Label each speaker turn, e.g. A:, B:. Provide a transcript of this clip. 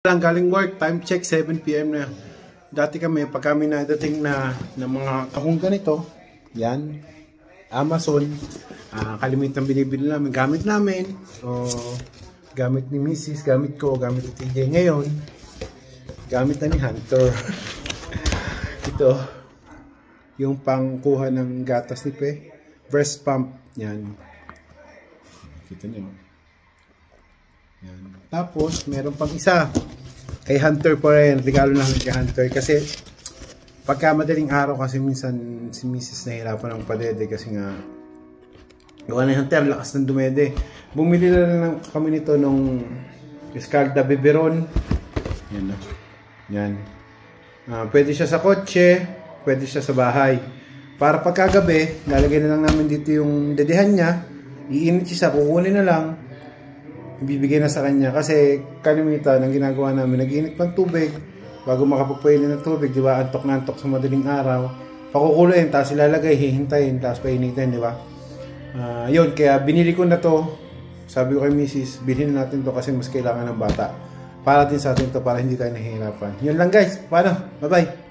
A: Lang galing work, time check 7 PM na. Dati kami, pag kami nadating na ng mga kahong ganito, yan, Amazon, kalimitan binibili namin, gamit namin, o gamit ni Mrs., gamit ko, gamit ni TJ ngayon, gamit na ni Hunter. Ito, yung pangkuha ng gatas ni Pe, breast pump, yan. Kita nyo. Yan. Tapos, meron pang isa. Kay Hunter pa rin. Regalo lang kay Hunter. Kasi, pagka madaling araw kasi minsan si Mrs. nahirapan ng padede kasi nga gawa na Hunter, lakas ng dumede. Bumili na lang kami nito nung Escalda Biberon. Yan. Yan. Pwede siya sa kotse, pwede siya sa bahay. Para pagkagabi, lalagay na lang namin dito yung dedehan niya. Iinit siya, kukunin na lang. Ibibigay na sa kanya kasi kalimitan ang ginagawa namin, nag-iinit pang tubig bago makapagpainin ng tubig, di ba? Antok na antok sa madaling araw, pakukuluin, tapos ilalagay, hihintayin, tapos painitin, di ba? Yun, kaya binili ko na to. Sabi ko kay Mrs., bilhin natin to kasi mas kailangan ng bata para din sa atin to, para hindi tayo nahihirapan. Yun lang guys, paano? Bye bye.